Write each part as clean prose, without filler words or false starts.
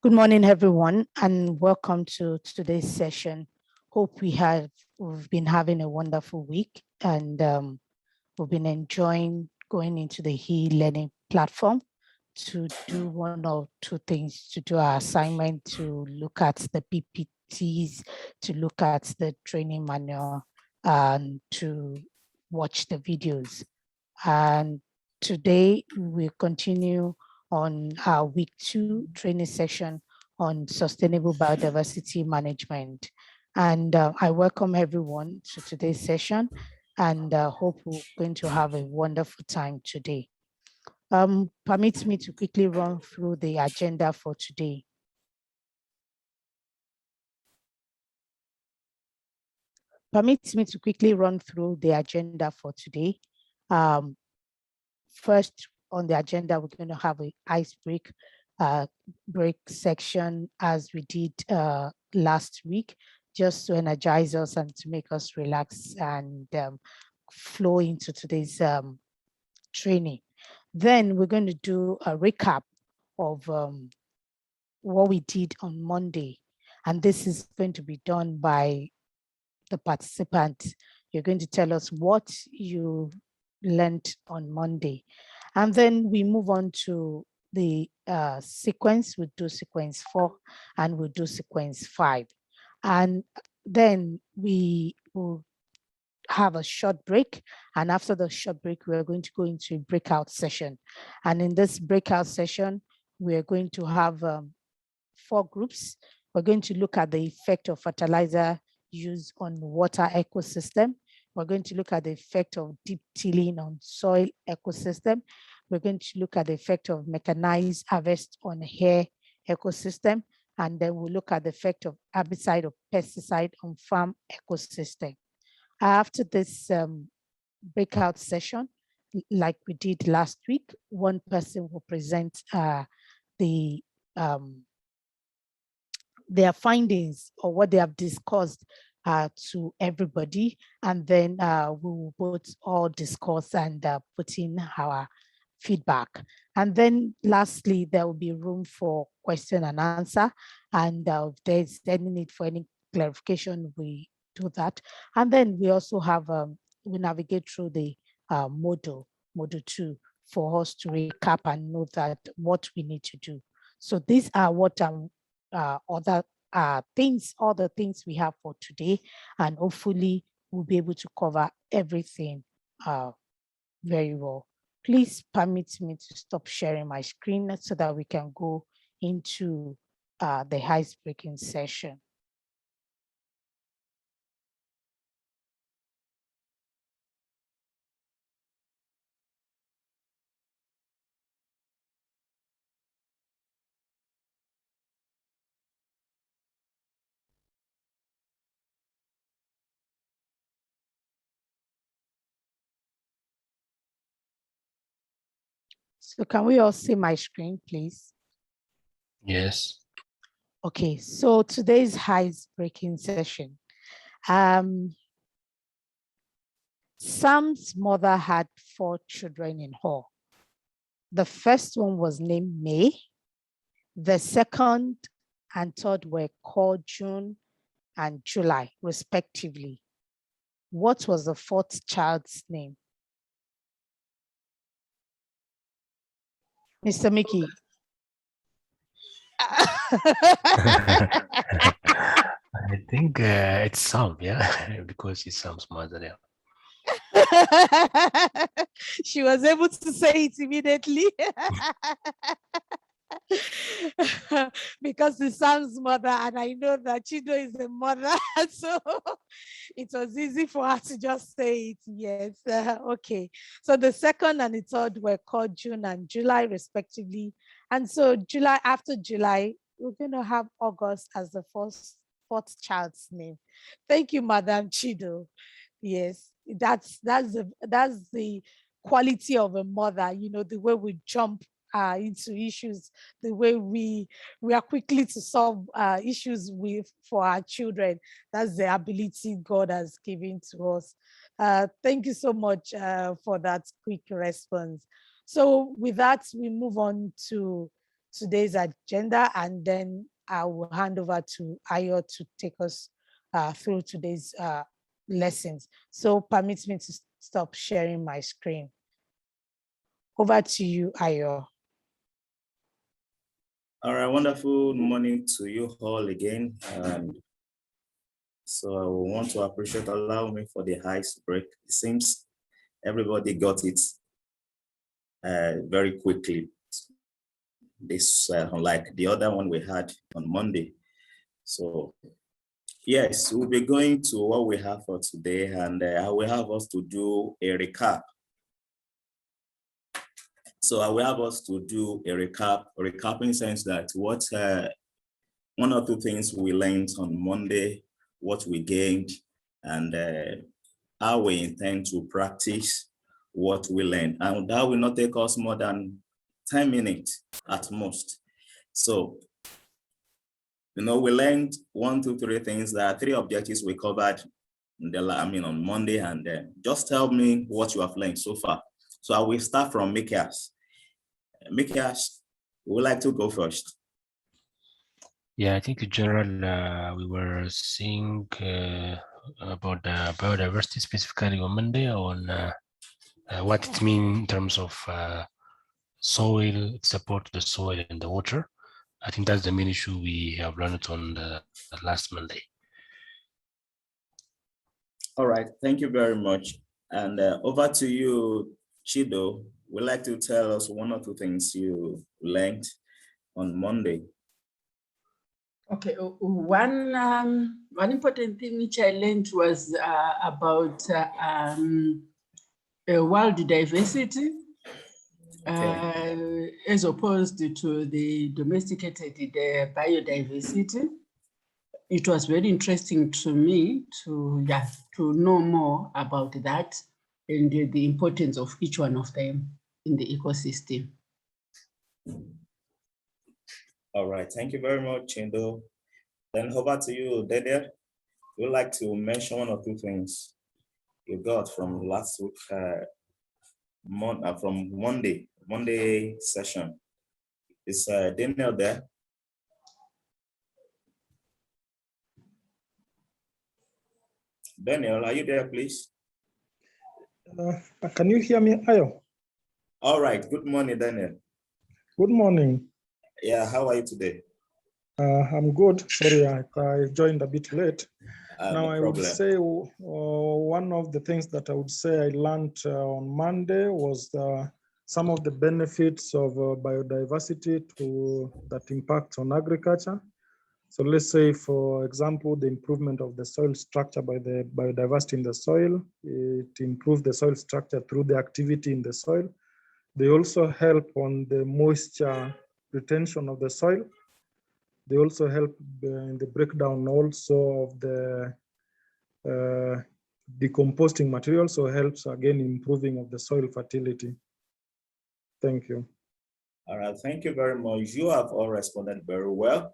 Good morning, everyone, and welcome to today's session. Hope we've been having a wonderful week, and we've been enjoying going into the e-learning platform to do one or two things, to do our assignment, to look at the PPTs, to look at the training manual, and to watch the videos. And today we continue on our week 2 training session on sustainable biodiversity management. And I welcome everyone to today's session, and hope we're going to have a wonderful time today. Permit me to quickly run through the agenda for today. Permit me to quickly run through the agenda for today. First on the agenda, we're going to have an ice break section as we did last week, just to energize us and to make us relax and flow into today's training. Then we're going to do a recap of what we did on Monday. And this is going to be done by the participants. You're going to tell us what you learned on Monday. And then we move on to the sequence. We'll do sequence 4 and we'll do sequence 5. And then we will have a short break. And after the short break, we're going to go into a breakout session. And in this breakout session, we're going to have 4 groups. We're going to look at the effect of fertilizer use on water ecosystem. We're going to look at the effect of deep tilling on soil ecosystem. We're going to look at the effect of mechanized harvest on hair ecosystem. And then we'll look at the effect of herbicide or pesticide on farm ecosystem. After this breakout session, like we did last week, one person will present their findings or what they have discussed to everybody, and then we will both all discuss and put in our feedback. And then lastly, there will be room for question and answer, and if there's any need for any clarification, we do that. And then we also have, we navigate through the module 2 for us to recap and know that what we need to do. So these are what other things we have for today, and hopefully we'll be able to cover everything very well. Please permit me to stop sharing my screen so that we can go into the ice-breaking session. So can we all see my screen, please? Yes. Okay, so today's ice-breaking session. Sam's mother had 4 children in all. The first one was named May. The second and third were called June and July, respectively. What was the 4th child's name? Mr. Mickey. I think it's Sam, yeah, because it's Sam's mother. Yeah. She was able to say it immediately. Because it's Sam's mother, and I know that Chido is the mother, so it was easy for her to just say it. Yes. Okay. So the second and the third were called June and July, respectively. And so July, after July, we're going to have August as the 4th child's name. Thank you, Madam Chido. Yes, that's the quality of a mother, you know, the way we jump into issues, the way we are quickly to solve issues for our children. That's the ability God has given to us. Thank you so much for that quick response. So with that, we move on to today's agenda, and then I will hand over to Ayo to take us through today's lessons. So permit me to stop sharing my screen. Over to you, Ayo. All right, wonderful morning to you all again. So I want to allow me for the ice break. It seems everybody got it very quickly. This unlike the other one we had on Monday. So yes, we'll be going to what we have for today, and I will have us to do a recap. So I will have us to do a recapping sense that what one or two things we learned on Monday, what we gained, and how we intend to practice what we learned. And that will not take us more than 10 minutes at most. So, we learned 1, 2, 3 things. There are 3 objectives we covered on Monday, and just tell me what you have learned so far. So I will start from Mikias. Mikias, would like to go first? Yeah, I think in general, we were seeing about biodiversity specifically on Monday on what it means in terms of soil, support to the soil and the water. I think that's the main issue we have learned on the last Monday. All right, thank you very much. And over to you, Chido. Would like to tell us 1 or 2 things you learned on Monday. Okay, one important thing which I learned was about world diversity, as opposed to the domesticated biodiversity. It was very interesting to me to know more about that and the importance of each one of them in the ecosystem. All right, thank you very much, Chindo. Then over to you, Dede. We'd like to mention 1 or 2 things you got from last week, from Monday session. Is Daniel there? Daniel, are you there, please? Can you hear me, Ayo? All right, good morning, Daniel. Good morning. Yeah, how are you today? I'm good. Sorry, I joined a bit late. Now, No I problem. would say one of the things that I would say I learned on Monday was some of the benefits of biodiversity that impacts on agriculture. So let's say, for example, the improvement of the soil structure by the biodiversity in the soil. It improves the soil structure through the activity in the soil. They also help on the moisture retention of the soil. They also help in the breakdown also of the decomposing material, so helps again improving of the soil fertility. Thank you. All right, thank you very much. You have all responded very well,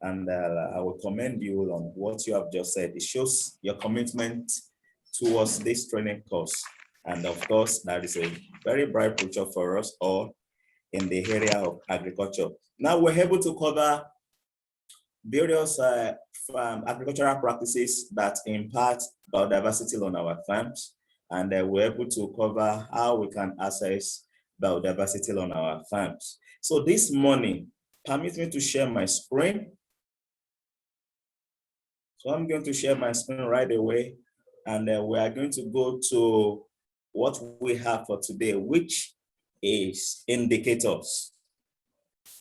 and I will commend you on what you have just said. It shows your commitment towards this training course. And of course, that is a very bright picture for us all in the area of agriculture. Now we're able to cover various agricultural practices that impact biodiversity on our farms, and we're able to cover how we can access biodiversity on our farms. So this morning, permit me to share my screen. So I'm going to share my screen right away, and we are going to go to what we have for today, which is indicators.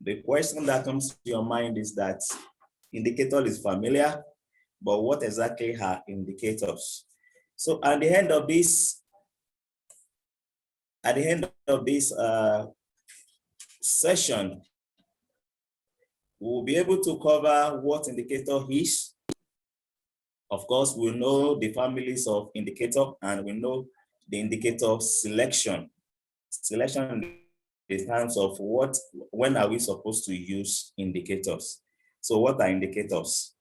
The question that comes to your mind is that indicator is familiar, but what exactly are indicators? So at the end of this session, we'll be able to cover what indicator is. Of course, we know the families of indicator, and we know the indicator selection. Selection in terms of when are we supposed to use indicators? So what are indicators?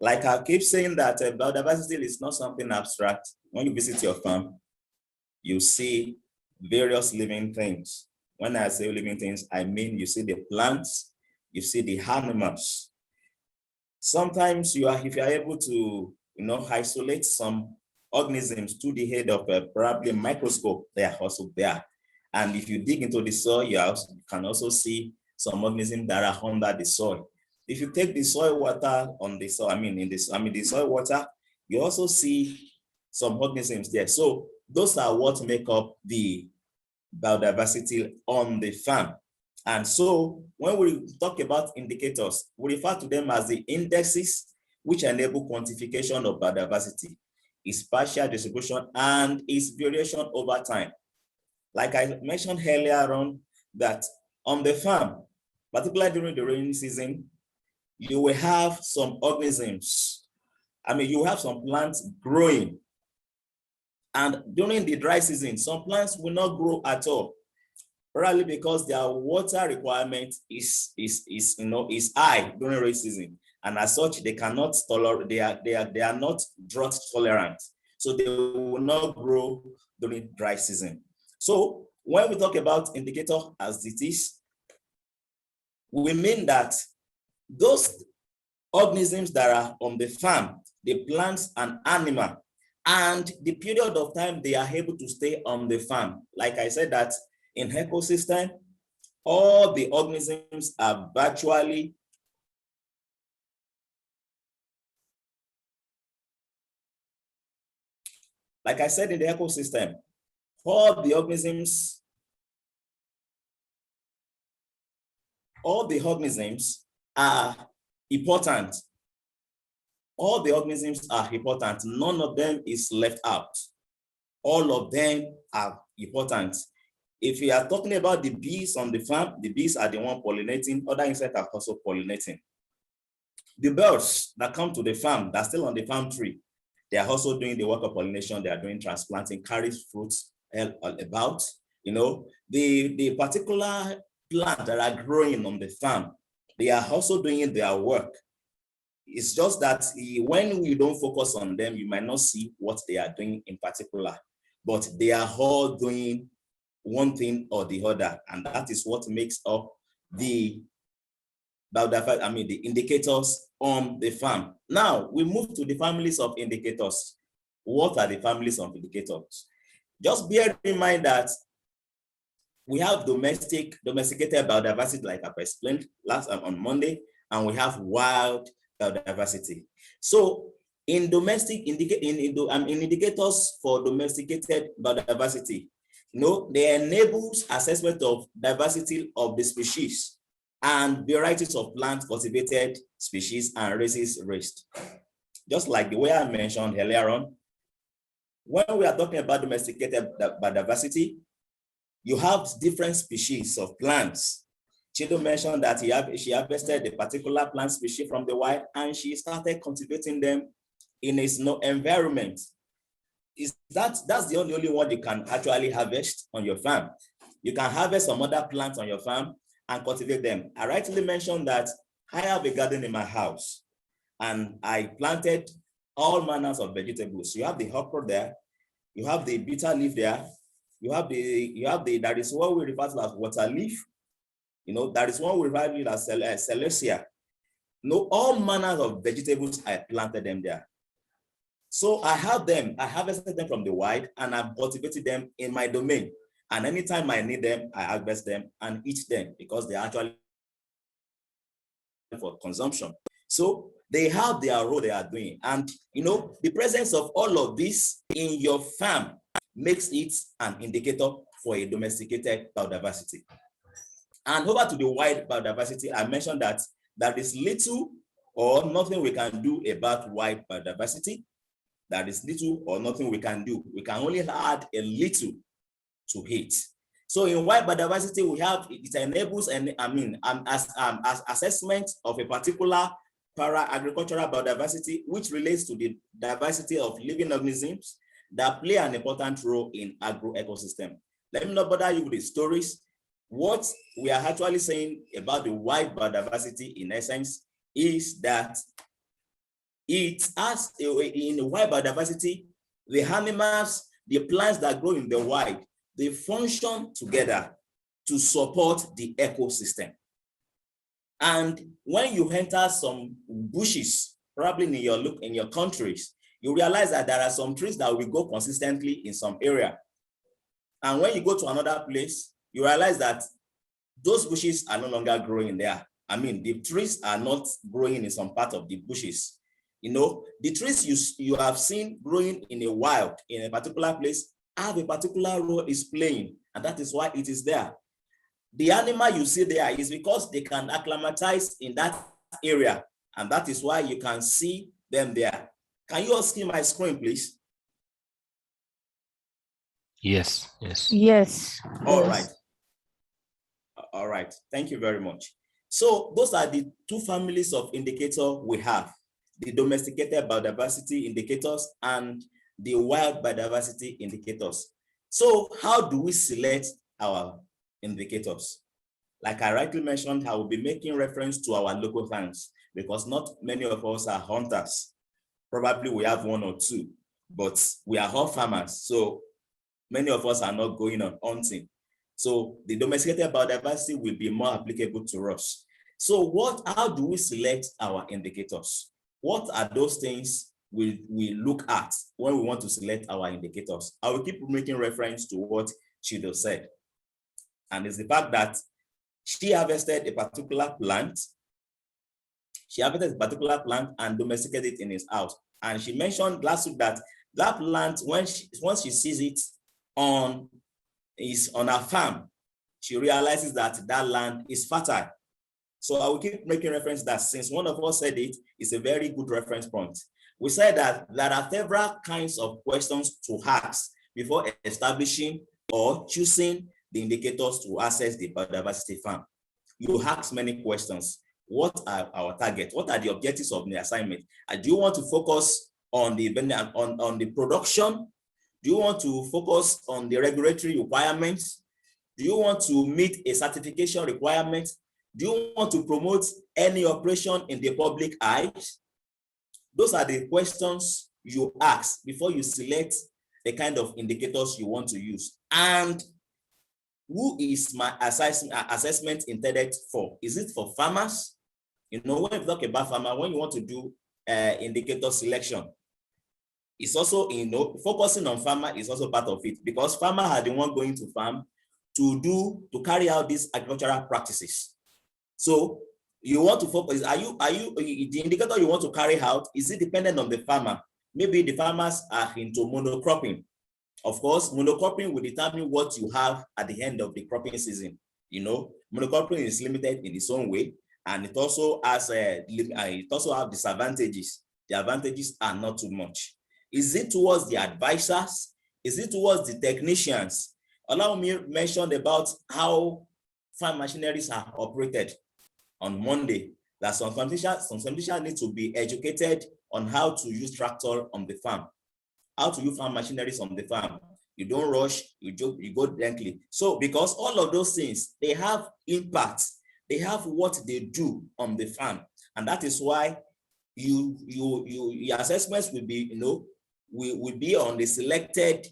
Like I keep saying that biodiversity is not something abstract. When you visit your farm, you see various living things. When I say living things, I mean you see the plants, you see the animals. Sometimes if you are able to, isolate some organisms to the head of probably a microscope, they are also there. And if you dig into the soil, you can also see some organisms that are under the soil. If you take the soil water on the soil, the soil water, you also see some organisms there. So those are what make up the biodiversity on the farm. And so when we talk about indicators, we refer to them as the indexes which enable quantification of biodiversity, its spatial distribution, and its variation over time. Like I mentioned earlier on, that on the farm, particularly during the rainy season, you will have some organisms. You have some plants growing. And during the dry season, some plants will not grow at all, probably because their water requirement is high during rainy season. And as such, they cannot tolerate, they are not drought tolerant. So they will not grow during dry season. So when we talk about indicator as it is, we mean that those organisms that are on the farm, the plants and animal, and the period of time they are able to stay on the farm. Like I said, that in ecosystem, all the organisms are virtually like I said, in the ecosystem, all the organisms are important. All the organisms are important. None of them is left out. All of them are important. If we are talking about the bees on the farm, the bees are the one pollinating, other insects are also pollinating. The birds that come to the farm, that are still on the farm tree, they are also doing the work of pollination, they are doing transplanting, carries fruits about. The particular plants that are growing on the farm, they are also doing their work. It's just that when you don't focus on them, you might not see what they are doing in particular, but they are all doing one thing or the other, and that is what makes up the indicators on the farm. Now we move to the families of indicators. What are the families of indicators? Just bear in mind that we have domesticated biodiversity, like I've explained on Monday, and we have wild biodiversity. So in indicators for domesticated biodiversity, they enables assessment of diversity of the species and varieties of plant cultivated species and races raised. Just like the way I mentioned earlier on, when we are talking about domesticated biodiversity, you have different species of plants. Chido mentioned that she harvested a particular plant species from the wild and she started cultivating them in its environment. That's the only one you can actually harvest on your farm. You can harvest some other plants on your farm and cultivate them. I rightly mentioned that I have a garden in my house and I planted all manners of vegetables. You have the okra there, you have the bitter leaf there, that is what we refer to as water leaf. That is what we refer to as celosia. All manners of vegetables, I planted them there. So I harvested them from the wild and I've cultivated them in my domain. And anytime I need them, I harvest them and eat them because they are actually for consumption. So they have their role they are doing. And the presence of all of this in your farm makes it an indicator for a domesticated biodiversity. And over to the wild biodiversity, I mentioned that there is little or nothing we can do about wild biodiversity. There is little or nothing we can do. We can only add a little to it. So in wild biodiversity, we have, it enables as assessment of a particular para-agricultural biodiversity, which relates to the diversity of living organisms that play an important role in agro-ecosystem. Let me not bother you with the stories. What we are actually saying about the wild biodiversity in essence is that it has, in wild biodiversity, the animals, the plants that grow in the wild, they function together to support the ecosystem. And when you enter some bushes, probably in your countries, you realize that there are some trees that will go consistently in some area. And when you go to another place, you realize that those bushes are no longer growing there. I mean, the trees are not growing in some part of the bushes. You know, the trees you have seen growing in a wild, in a particular place, have a particular role is playing, and that is why it is there. The animal you see there is because they can acclimatize in that area, and that is why you can see them there. Can you all see my screen, please? Yes, yes. Yes. All right. All right. Thank you very much. So those are the two families of indicator we have: the domesticated biodiversity indicators and the wild biodiversity indicators. So how do we select our indicators? Like I rightly mentioned, I will be making reference to our local farms because not many of us are hunters. Probably we have one or two, but we are all farmers. So many of us are not going on hunting. So the domesticated biodiversity will be more applicable to us. So how do we select our indicators? What are those things we look at when we want to select our indicators? I will keep making reference to what Chido said. And it's the fact that she harvested a particular plant. She harvested a particular plant and domesticated it in his house. And she mentioned last week that that plant, once she sees it on her farm, she realizes that that land is fertile. So I will keep making reference that since one of us said it's a very good reference point. We said that there are several kinds of questions to ask before establishing or choosing the indicators to access the biodiversity farm. You ask many questions. What are our targets? What are the objectives of the assignment? Do you want to focus on the production? Do you want to focus on the regulatory requirements? Do you want to meet a certification requirement? Do you want to promote any operation in the public eye? Those are the questions you ask before you select the kind of indicators you want to use. And who is my assessment intended for? Is it for farmers? You know, when you talk about farmer, when you want to do indicator selection, it's also, you know, focusing on farmer is also part of it, because farmer are the one going to farm to carry out these agricultural practices. So you want to focus, the indicator you want to carry out, is it dependent on the farmer? Maybe the farmers are into monocropping. Of course, monocropping will determine what you have at the end of the cropping season. You know, monocropping is limited in its own way, and it also has disadvantages. The advantages are not too much. Is it towards the advisors? Is it towards the technicians? Allow me to mention about how farm machineries are operated on Monday. That some technicians need to be educated on how to use tractor on the farm, how to use farm machineries on the farm. You don't rush, you go gently. So because all of those things, they have impact, they have what they do on the farm. And that is why your assessments will be, you know, will be on the selected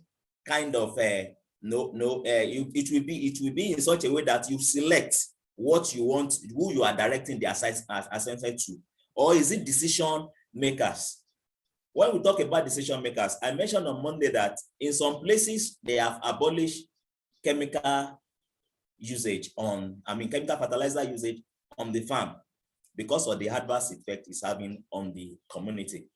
kind of it will be in such a way that you select what you want, who you are directing the assessment to. Or is it decision makers? When we talk about decision makers, I mentioned on Monday that in some places they have abolished chemical usage chemical fertilizer usage on the farm because of the adverse effect it's having on the community.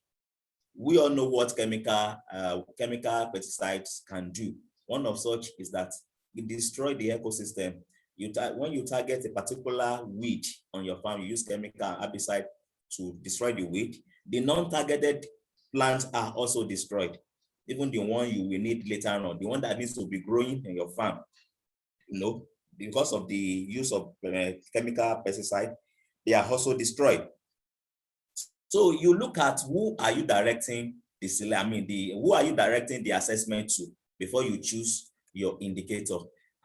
We all know what chemical pesticides can do. One of such is that it destroys the ecosystem. When you target a particular weed on your farm, you use chemical herbicide to destroy the weed. The non-targeted plants are also destroyed. Even the one you will need later on, the one that needs to be growing in your farm, you know, because of the use of chemical pesticide, they are also destroyed. So you look at who are you directing who are you directing the assessment to before you choose your indicator.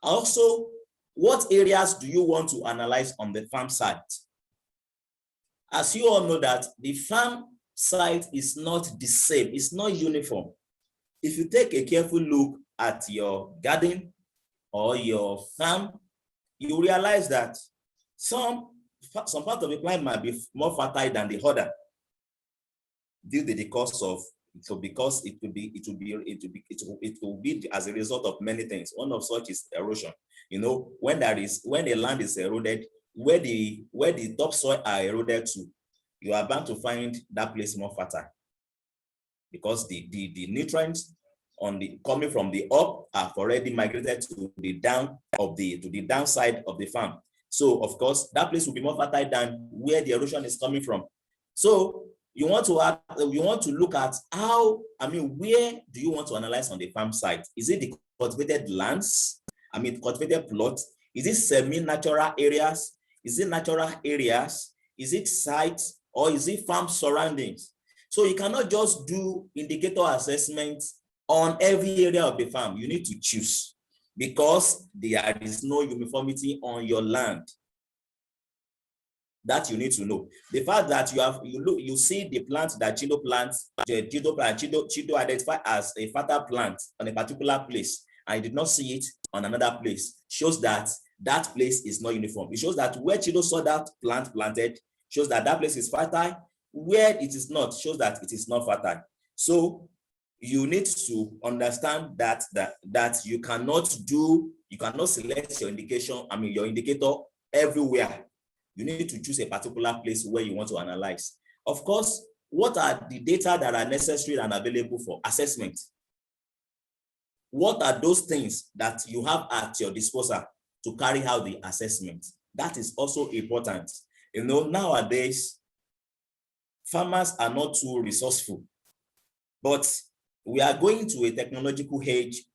Also, what areas do you want to analyze on the farm site? As you all know that the farm site is not the same, it's not uniform. If you take a careful look at your garden or your farm, you realize that some some part of the plant might be more fertile than the other due to the cause of, so because it will be as a result of many things. One of such is erosion. You know, when the land is eroded, where the topsoil are eroded to, you are bound to find that place more fertile because the nutrients coming from the up have already migrated to the downside of the farm. So of course that place will be more fertile than where the erosion is coming from. So you want to look at where do you want to analyze on the farm site? Is it the cultivated lands? Cultivated plots? Is it semi-natural areas? Is it natural areas? Is it sites? Or is it farm surroundings? So you cannot just do indicator assessments on every area of the farm. You need to choose because there is no uniformity on your land. That you need to know. The fact that you see the plant that Chido identify as a fertile plant on a particular place, and you did not see it on another place, shows that that place is not uniform. It shows that where Chido saw that plant planted, shows that that place is fertile. Where it is not, shows that it is not fertile. So you need to understand that you cannot select your your indicator everywhere. You need to choose a particular place where you want to analyze. Of course, what are the data that are necessary and available for assessment? What are those things that you have at your disposal to carry out the assessment? That is also important. You know, nowadays, farmers are not too resourceful, but we are going to a technological age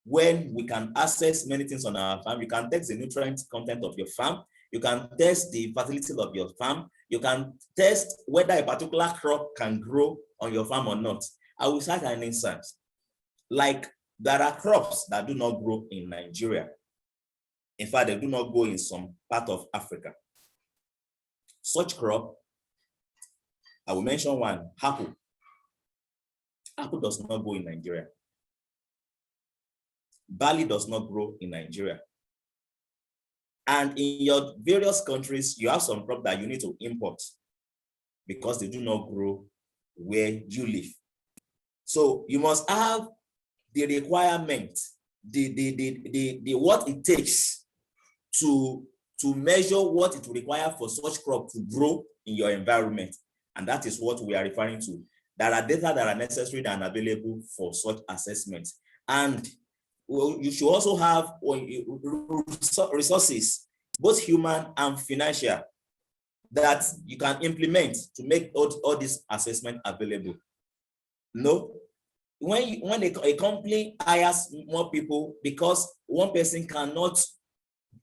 when we can access many things on our farm. You can test the nutrient content of your farm. You can test the fertility of your farm. You can test whether a particular crop can grow on your farm or not. I will cite an instance. Like there are crops that do not grow in Nigeria. In fact, they do not grow in some part of Africa. Such crop, I will mention one, apple. Apple does not grow in Nigeria. Barley does not grow in Nigeria. And in your various countries, you have some crops that you need to import because they do not grow where you live. So you must have the requirement, the what it takes to measure what it will require for such crop to grow in your environment. And that is what we are referring to. There are data that are necessary and available for such assessments. And you should also have resources, both human and financial, that you can implement to make all this assessment available. No, when a company hires more people, because one person cannot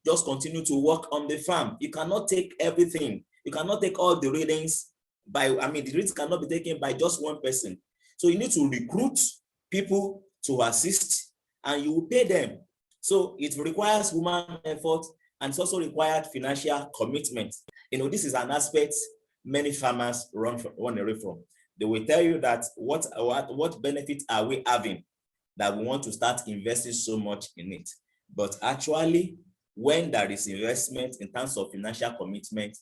just continue to work on the farm. You cannot take everything. You cannot take all the readings the readings cannot be taken by just one person. So you need to recruit people to assist and you will pay them. So it requires human effort and it's also required financial commitment. You know, this is an aspect many farmers run away from. They will tell you that what benefits are we having that we want to start investing so much in it. But actually, when there is investment in terms of financial commitment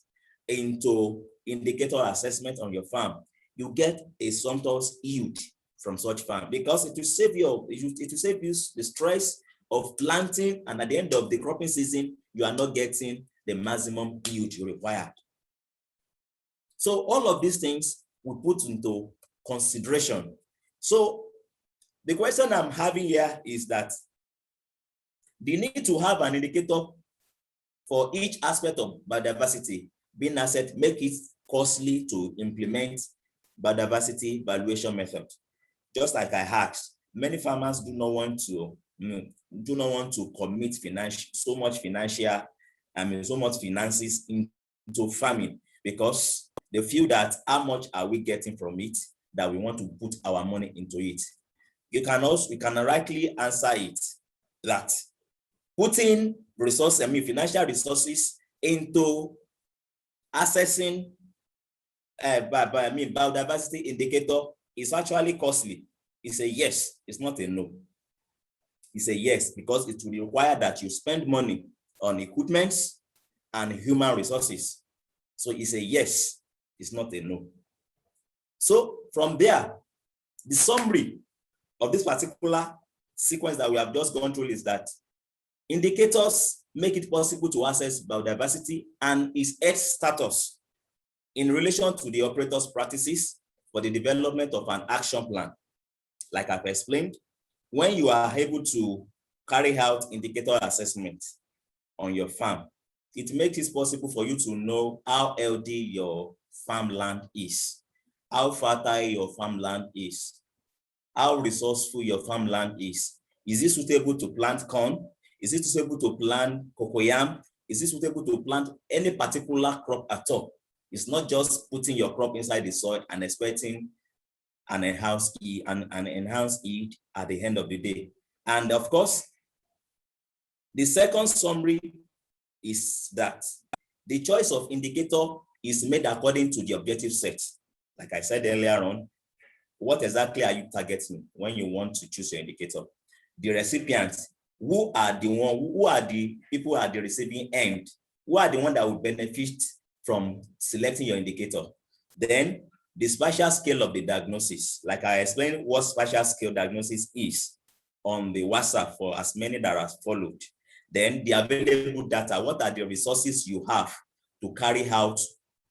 into indicator assessment on your farm, you get a sumptuous yield from such farm because it will save you the stress of planting, and at the end of the cropping season, you are not getting the maximum yield you require. So all of these things we put into consideration. So the question I'm having here is that the need to have an indicator for each aspect of biodiversity being asset make it costly to implement biodiversity valuation method. Just like I asked, many farmers do not want to commit so much finances into farming because they feel that how much are we getting from it that we want to put our money into it. You can rightly answer it that putting financial resources into assessing biodiversity indicator is actually costly. It's a yes, it's not a no. It's a yes, because it will require that you spend money on equipment and human resources. So it's a yes, it's not a no. So from there, the summary of this particular sequence that we have just gone through is that indicators make it possible to assess biodiversity and its health status in relation to the operator's practices for the development of an action plan. Like I've explained, when you are able to carry out indicator assessment on your farm, it makes it possible for you to know how healthy your farmland is, how fertile your farmland is, how resourceful your farmland is. Is it suitable to plant corn? Is it suitable to plant cocoyam? Is it suitable to plant any particular crop at all? It's not just putting your crop inside the soil and expecting an enhanced yield at the end of the day. And of course, the second summary is that the choice of indicator is made according to the objective set. Like I said earlier on, what exactly are you targeting when you want to choose your indicator? The recipients, who are the people at the receiving end? Who are the ones that will benefit from selecting your indicator? Then the spatial scale of the diagnosis. Like I explained what spatial scale diagnosis is on the WhatsApp for as many that are followed. Then the available data, what are the resources you have to carry out?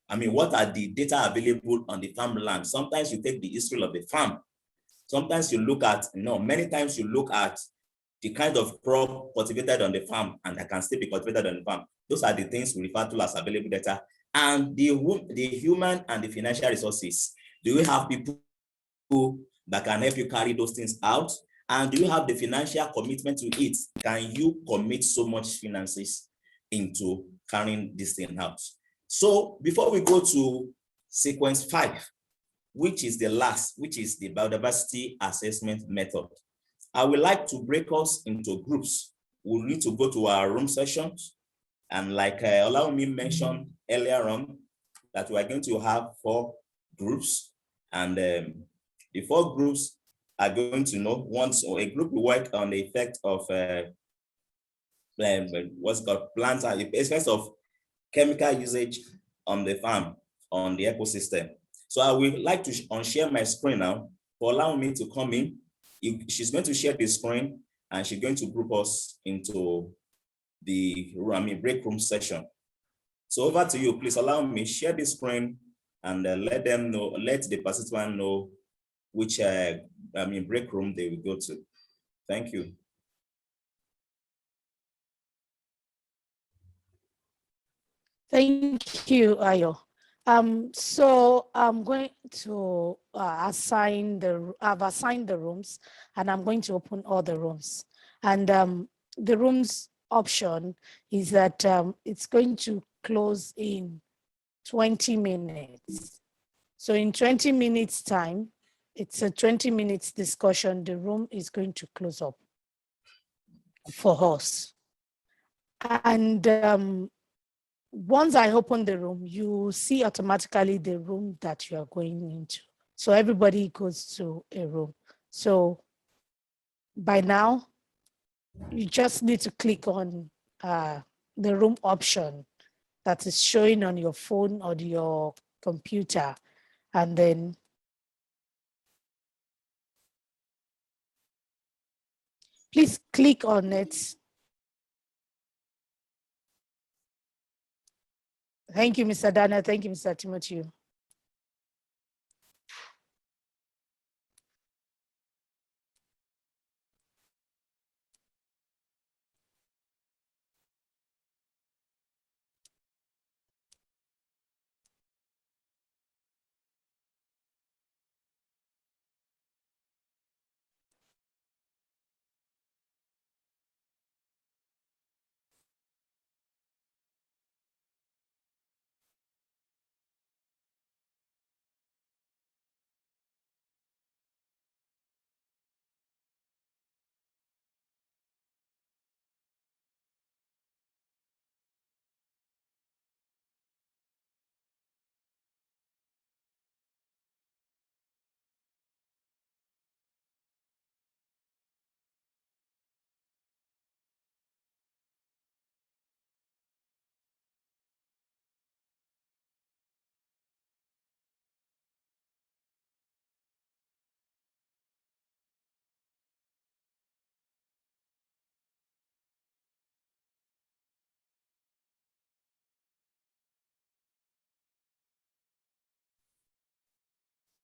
What are the data available on the farmland? Sometimes you take the history of the farm. Sometimes you look at, many times you look at the kind of crop cultivated on the farm and that can still be cultivated on the farm. Those are the things we refer to as available data. And the human and the financial resources. Do you have people that can help you carry those things out? And do you have the financial commitment to it? Can you commit so much finances into carrying this thing out? So before we go to sequence 5, which is the last, which is the biodiversity assessment method, I would like to break us into groups. We'll need to go to our room sessions. And like Olawumi mentioned earlier on, that we're going to have 4 groups. And the 4 groups are going to know once, or a group will work on the effect of what's called plants, the effects of chemical usage on the farm, on the ecosystem. So I would like to unshare my screen now for allowing me to come in. She's going to share the screen and she's going to group us into the break room session. So over to you, please allow me share the screen and let the participant know which break room they will go to. Thank you. Thank you, Ayo. So I'm going to I've assigned the rooms, and I'm going to open all the rooms. And the rooms option is that it's going to close in 20 minutes. So in 20 minutes time, it's a 20 minutes discussion. The room is going to close up for us. And once I open the room, you see automatically the room that you are going into. So everybody goes to a room. So by now, you just need to click on the room option that is showing on your phone or your computer, and then please click on it. Thank you, Mr. Dana. Thank you, Mr. Timothy.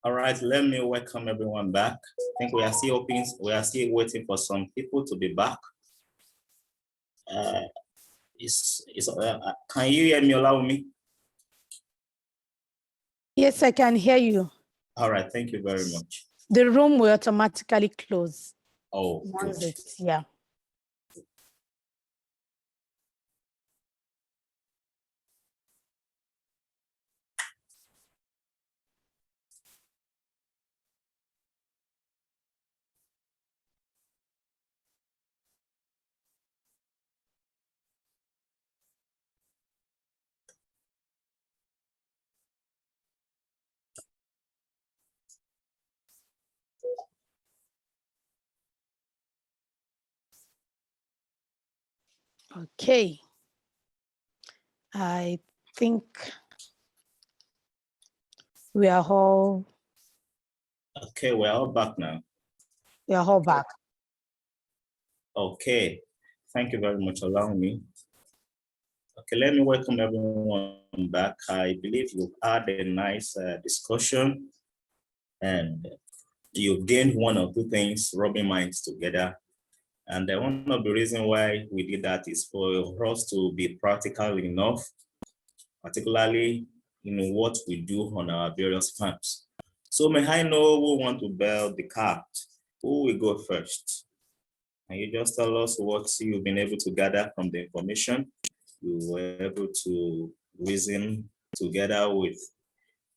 All right, let me welcome everyone back. I think we are still hoping, we are still waiting for some people to be back. Can you hear me? Allow me? Yes, I can hear you. All right, thank you very much. The room will automatically close. Oh, Once good. it's, yeah. Okay. I think we are all Okay, we're all back now. back. Okay, thank you very much for allowing me. Okay, let me welcome everyone back. I believe you've had a nice discussion and you've gained one or two things, rubbing minds together. And one of the reasons why we did that is for us to be practical enough, particularly in what we do on our various farms. So may I know who want to build the cart? Who will go first? Can you just tell us what you've been able to gather from the information you were able to reason together with?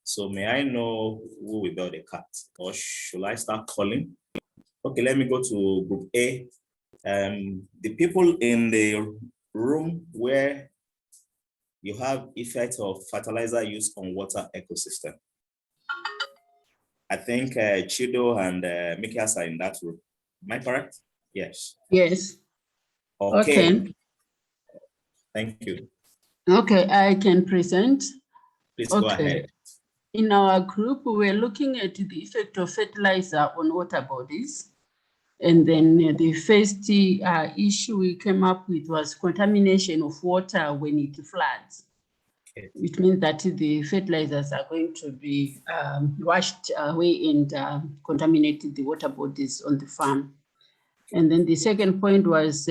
So may I know who will build the cart? Or should I start calling? Okay, let me go to group A. The people in the room where you have effect of fertilizer use on water ecosystem. I think Chido and Mikias are in that room. Am I correct? Yes. Yes. Okay. Thank you. Okay, I can present. Please go ahead. In our group, we're looking at the effect of fertilizer on water bodies. And then the first issue we came up with was contamination of water when it floods. Okay. Which means that the fertilizers are going to be washed away and contaminate the water bodies on the farm. And then the second point was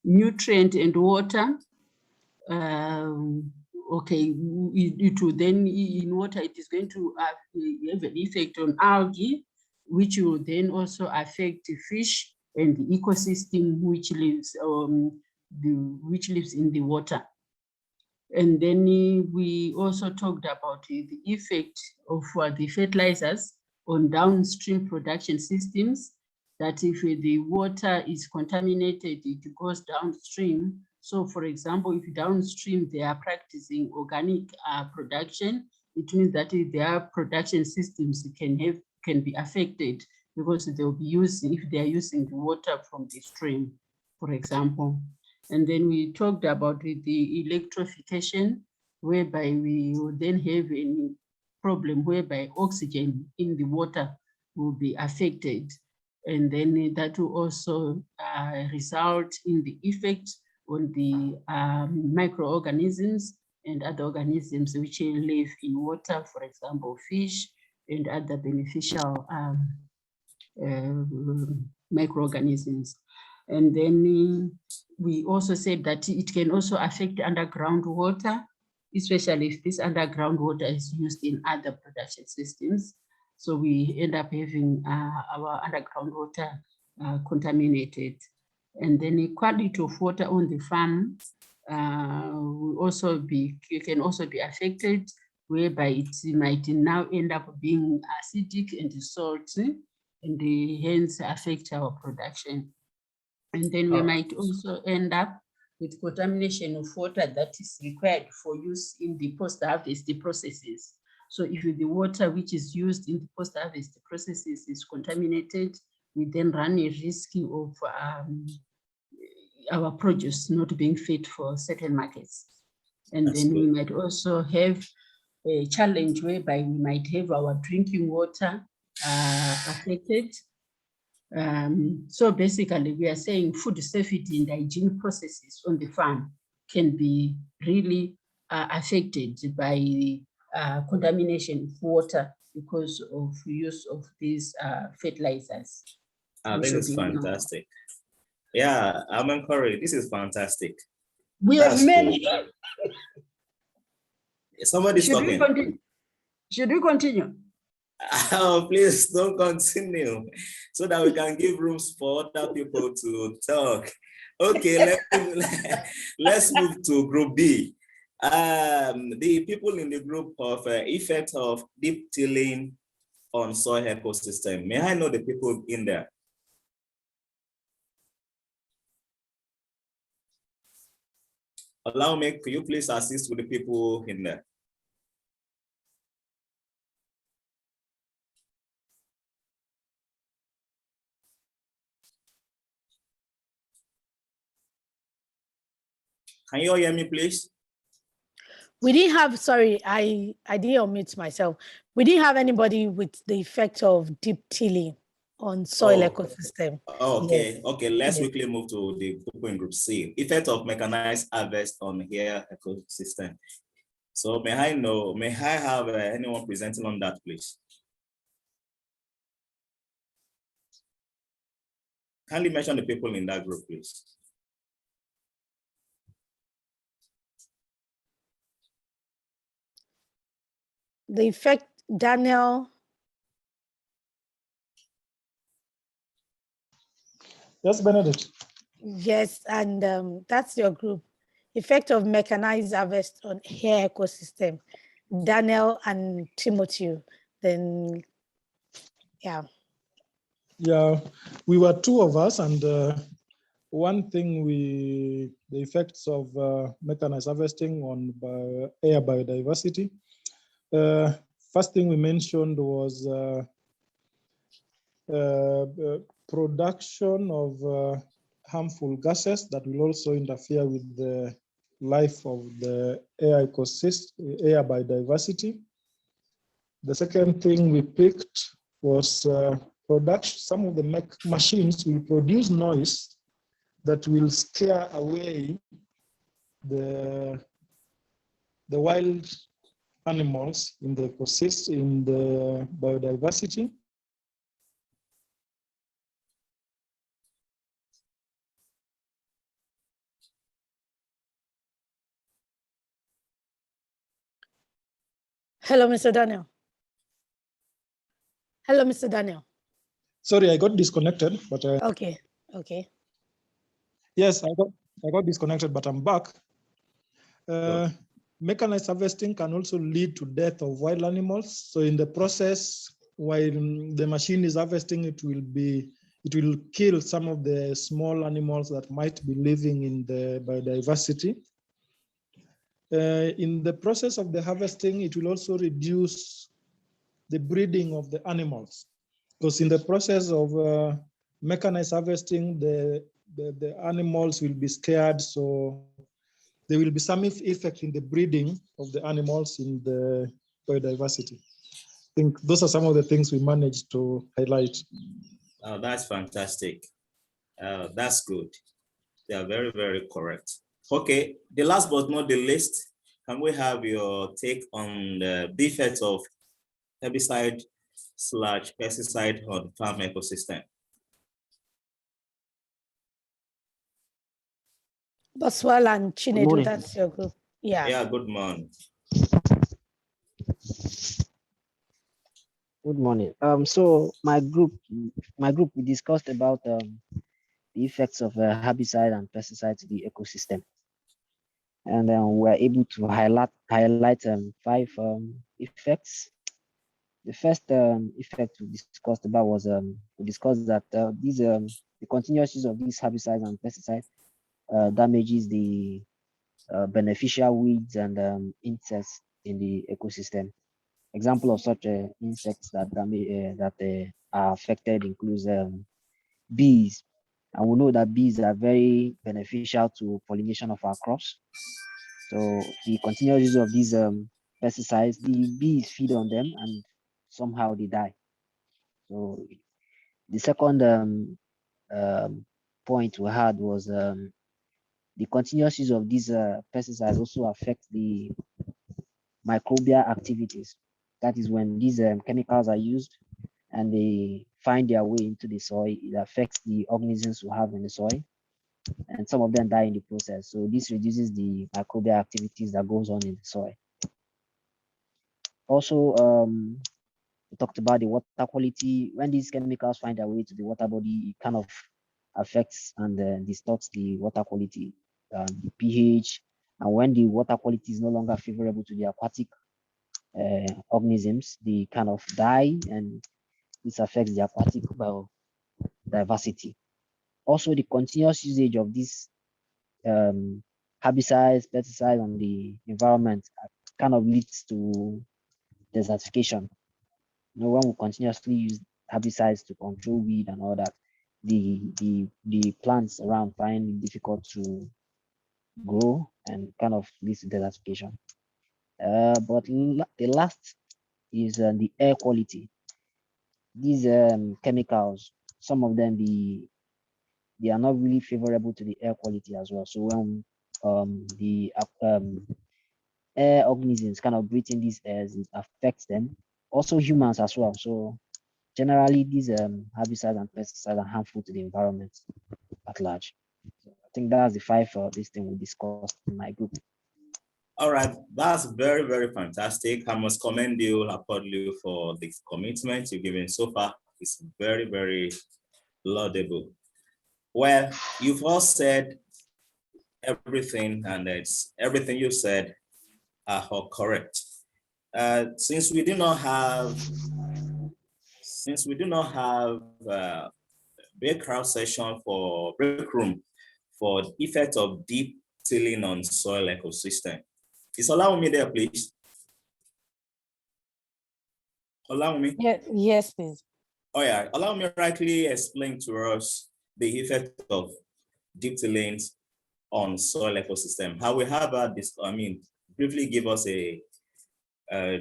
nutrient and water. Okay, it will then in water, it is going to have an effect on algae, which will then also affect the fish and the ecosystem which lives in the water. And then we also talked about the effect of the fertilizers on downstream production systems, that if the water is contaminated, it goes downstream. So for example, if downstream they are practicing organic production, it means that their production systems can be affected because they'll be using, if they are using the water from the stream, for example. And then we talked about the electrification, whereby we will then have a problem whereby oxygen in the water will be affected. And then that will also result in the effect on the microorganisms and other organisms which live in water, for example, fish and other beneficial microorganisms. And then we also said that it can also affect underground water, especially if this underground water is used in other production systems. So we end up having our underground water contaminated. And then the quality of water on the farm can also be affected, whereby it might now end up being acidic and salty, and hence affect our production. And then we might also end up with contamination of water that is required for use in the post-harvest processes. So if the water which is used in the post-harvest processes is contaminated, we then run a risk of our produce not being fit for certain markets. And That's then good. We might also have a challenge whereby we might have our drinking water affected. So basically we are saying food safety and hygiene processes on the farm can be really affected by contamination of water because of use of these fertilizers. We This should is ignore. fantastic. Yeah, I'm encouraged. This is fantastic. We have That's many. Somebody's Should we talking. continue? Should we continue? Oh, please don't continue so that we can give rooms for other people to talk. Okay, let's move to group B. The people in the group of effect of deep tilling on soil ecosystem. May I know the people in there? Allow me, could you please assist with the people in there? Can you all hear me, please? We didn't have, sorry, I didn't unmute myself. We didn't have anybody with the effect of deep tilling on soil ecosystem. Okay, Yes. okay, let's Yes. quickly move to the people in group C. Effect of mechanized harvest on hair ecosystem. So may I have anyone presenting on that, please? Kindly mention the people in that group, please. The effect, Daniel. Yes, Benedict. Yes, and that's your group. Effect of mechanized harvest on hair ecosystem. Daniel and Timothy. Then, yeah. Yeah, we were two of us, and one thing the effects of mechanized harvesting on air biodiversity. First thing we mentioned was production of harmful gases that will also interfere with the life of the air ecosystem, air biodiversity. The second thing we picked was production. Some of the machines will produce noise that will scare away the wild animals in the ecosystem, in the biodiversity. Hello, Mr. Daniel. Hello, Mr. Daniel. Sorry, I got disconnected, but Okay. yes, I got disconnected, but I'm back. Mechanized harvesting can also lead to death of wild animals. So in the process, while the machine is harvesting, it will kill some of the small animals that might be living in the biodiversity. In the process of the harvesting, it will also reduce the breeding of the animals, because in the process of mechanized harvesting, the animals will be scared, so there will be some effect in the breeding of the animals in the biodiversity. I think those are some of the things we managed to highlight. Oh, that's fantastic. That's good. They are very, very correct. Okay, the last but not the least, can we have your take on the effects of herbicide/pesticide on farm ecosystem? Boswell and Chinedu, that's your group. Yeah. Yeah, good morning. Good morning. So my group, we discussed about the effects of herbicide and pesticide to the ecosystem, and we were able to highlight 5 effects. The first effect we discussed about was we discussed that the continuous use of these herbicides and pesticides damages the beneficial weeds and insects in the ecosystem. Example of such insects that are affected includes bees, and we know that bees are very beneficial to pollination of our crops. So the continuous use of these pesticides, the bees feed on them and somehow they die. So the second point we had was the continuous use of these pesticides also affect the microbial activities. That is when these chemicals are used and they find their way into the soil. It affects the organisms we have in the soil, and some of them die in the process. So this reduces the microbial activities that goes on in the soil. Also, we talked about the water quality. When these chemicals find their way to the water body, it kind of affects and distorts the water quality, the pH. And when the water quality is no longer favorable to the aquatic organisms, they kind of die, and this affects the aquatic biodiversity. Also, the continuous usage of these herbicides, pesticides on the environment kind of leads to desertification. You know, when we continuously use herbicides to control weed and all that, the plants around find it difficult to grow and kind of leads to desertification. But the last is the air quality. These chemicals, some of them they are not really favorable to the air quality as well. So when the air organisms kind of breathe in these airs, it affects them. Also humans as well. So generally, these herbicides and pesticides are harmful to the environment at large. So I think that's the 5 this thing we discussed in my group. All right, that's very, very fantastic. I must commend you, applaud you for the commitment you've given so far. It's very, very laudable. Well, you've all said everything, and it's everything you said are all correct. Since we do not have break crowd session for break room for effect of deep tilling on soil ecosystem. Is allow me there, please. Allow me. Yeah, yes, please. Oh yeah, allow me rightly explain to us the effect of deep tillings on soil ecosystem. How we have this, briefly give us a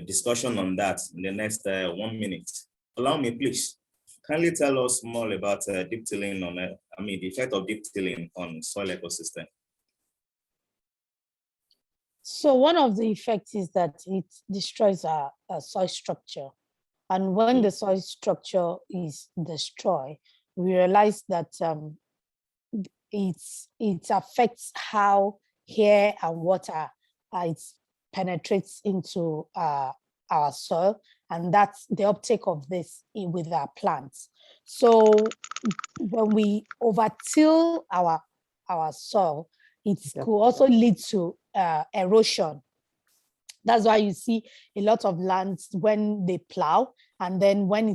discussion on that in the next 1 minute. Allow me, please. Kindly tell us more about deep tilling on, the effect of deep tilling on soil ecosystem. So one of the effects is that it destroys our soil structure. And when the soil structure is destroyed, we realize that it affects how air and water it penetrates into our soil, and that's the uptake of this with our plants. So when we overtill our soil, it could also lead to erosion. That's why you see a lot of lands when they plow, and then when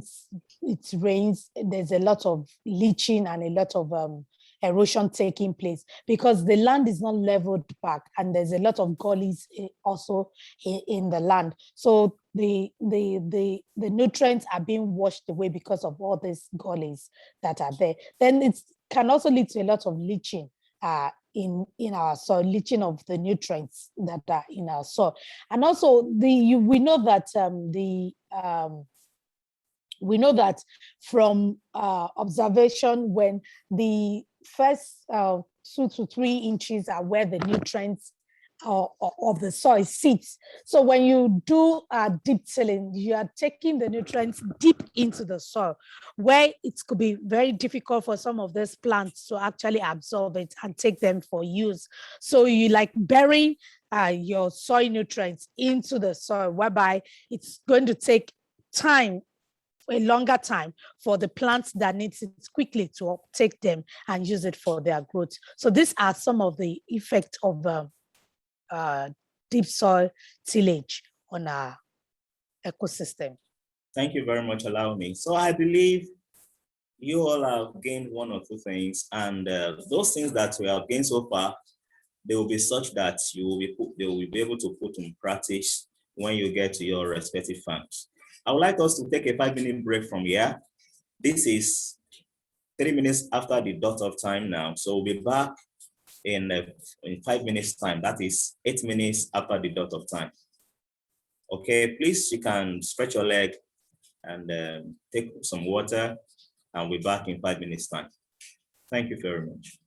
it rains, there's a lot of leaching and a lot of erosion taking place because the land is not leveled back, and there's a lot of gullies also in the land. So the nutrients are being washed away because of all these gullies that are there. Then it can also lead to a lot of leaching in our soil, leaching of the nutrients that are in our soil. And also we know that from observation, when the first 2 to 3 inches are where the nutrients of the soil sits. So when you do deep tilling, you are taking the nutrients deep into the soil, where it could be very difficult for some of these plants to actually absorb it and take them for use. So you like burying your soil nutrients into the soil, whereby it's going to take time, a longer time, for the plants that needs it quickly to take them and use it for their growth. So these are some of the effects of deep soil tillage on our ecosystem. Thank you very much. Allow me. So I believe you all have gained 1 or 2 things, and those things that we have gained so far, they will be such that they will be able to put in practice when you get to your respective farms. I would like us to take a 5-minute break from here. This is 3 minutes after the dot of time now. So we'll be back in 5 minutes time. That is 8 minutes after the dot of time. Okay, please, you can stretch your leg and take some water, and we'll be back in 5 minutes time. Thank you very much.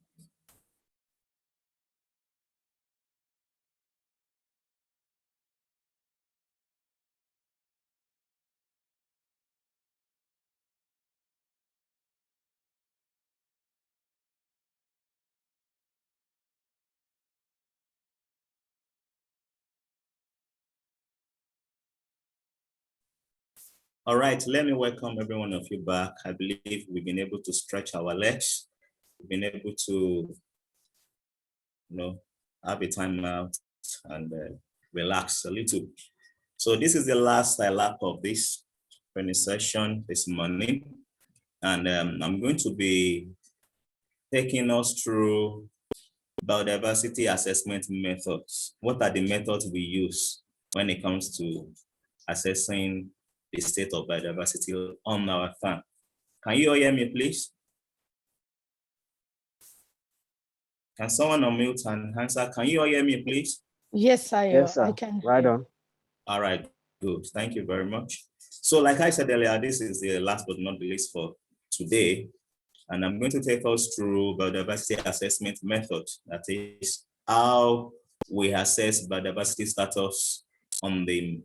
All right, let me welcome every one of you back. I believe we've been able to stretch our legs. We've been able to, have a time out and relax a little. So this is the last lap of this training session this morning. And I'm going to be taking us through biodiversity assessment methods. What are the methods we use when it comes to assessing the state of biodiversity on our farm? Can you all hear me, please? Can someone unmute and answer? Can you all hear me, please? Yes, Yes, I sir. can. Right hear. on. All right, good. Thank you very much. So like I said earlier, this is the last but not the least for today. And I'm going to take us through biodiversity assessment method. That is how we assess biodiversity status on the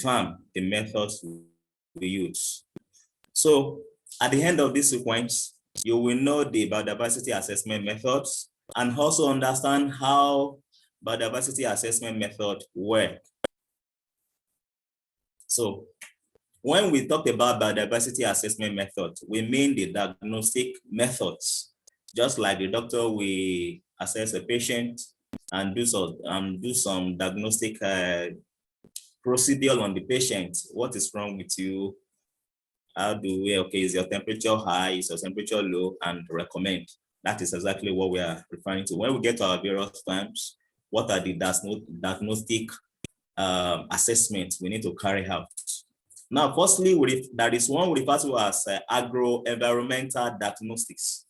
farm, the methods we use. So at the end of this sequence, you will know the biodiversity assessment methods and also understand how biodiversity assessment method work. So when we talk about biodiversity assessment method, we mean the diagnostic methods. Just like the doctor, we assess a patient and do some diagnostic procedure on the patient. What is wrong with you? How do we, okay, is your temperature high? Is your temperature low? And recommend. That is exactly what we are referring to. When we get to our various terms, what are the diagnostic assessments we need to carry out? Now, firstly, there is one we refer to as agro-environmental diagnostics.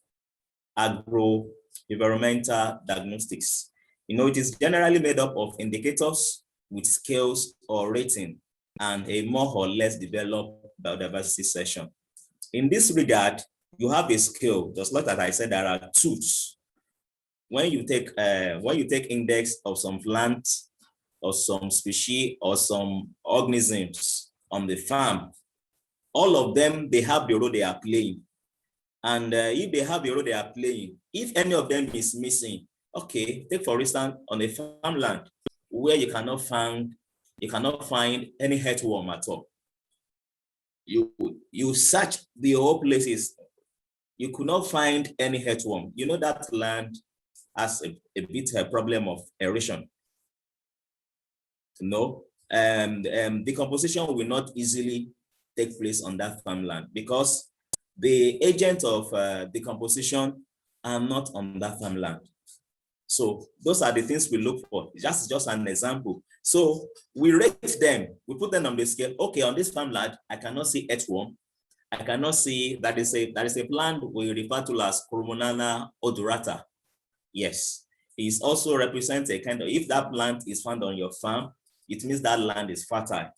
Agro-environmental diagnostics. It is generally made up of indicators with scales or rating and a more or less developed biodiversity section. In this regard, you have a scale. Just like that I said, there are tools. When you take index of some plants or some species or some organisms on the farm, all of them, they have the role they are playing. And if they have the role they are playing, if any of them is missing, okay, take for instance on a farmland where you cannot find any earthworm at all. You search the whole places, you could not find any earthworm. You know that land has a bit of a problem of erosion. Decomposition will not easily take place on that farmland because the agent of decomposition are not on that farmland. So those are the things we look for. Just an example. So we rate them, we put them on the scale. Okay, on this farmland, I cannot see earthworm. I cannot see that is a plant we refer to as Chromonana odorata. Yes, it also represents a kind of, if that plant is found on your farm, it means that land is fertile.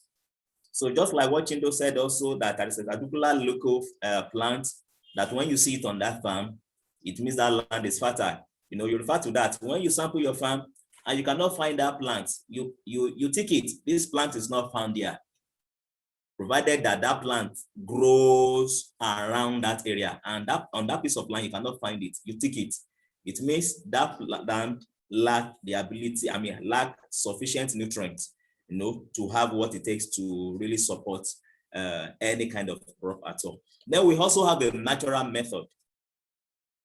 So just like what Chindo said also, that there is a particular local plant that when you see it on that farm, it means that land is fertile. You refer to that. When you sample your farm and you cannot find that plant, you tick it. This plant is not found here. Provided that plant grows around that area and on that piece of land, you cannot find it, you tick it. It means that land lack sufficient nutrients, to have what it takes to really support any kind of crop at all. Then we also have a natural method.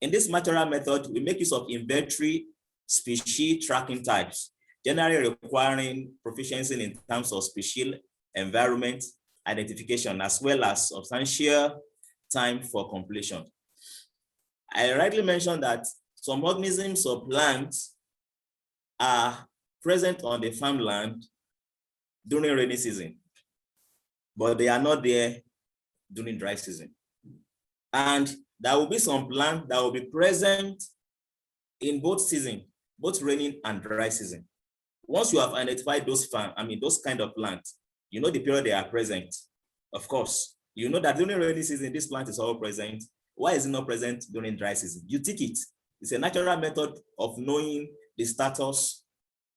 In this natural method, we make use of inventory species tracking types, generally requiring proficiency in terms of species, environment, identification, as well as substantial time for completion. I rightly mentioned that some organisms or plants are present on the farmland during rainy season, but they are not there during dry season. And there will be some plants that will be present in both seasons, both rainy and dry season. Once you have identified those kind of plants, you know the period they are present. Of course, you know that during rainy season, this plant is all present. Why is it not present during dry season? You tick it. It's a natural method of knowing the status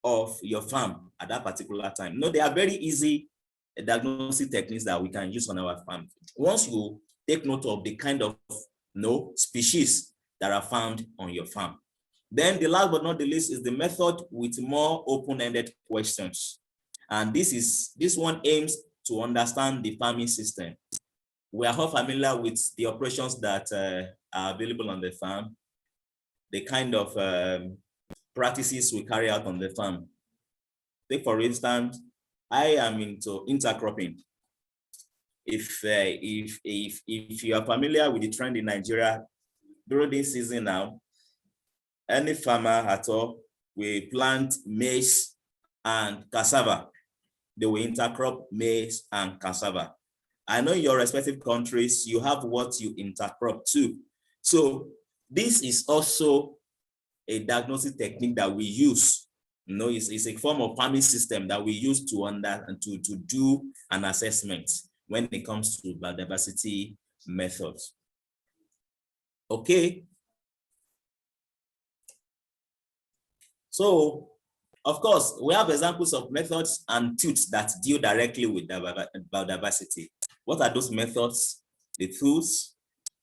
of your farm at that particular time. They are very easy diagnostic techniques that we can use on our farm. Once you take note of the kind of species that are found on your farm. Then the last but not the least is the method with more open-ended questions. And this one aims to understand the farming system. We are all familiar with the operations that are available on the farm, the kind of practices we carry out on the farm. Take for instance, I am into intercropping. If you are familiar with the trend in Nigeria during this season now, any farmer at all will plant maize and cassava. They will intercrop maize and cassava. I know in your respective countries, you have what you intercrop too. So this is also a diagnostic technique that we use. You know, it's a form of farming system that we use to do an assessment when it comes to biodiversity methods. Okay. So, of course, we have examples of methods and tools that deal directly with biodiversity. What are those methods, the tools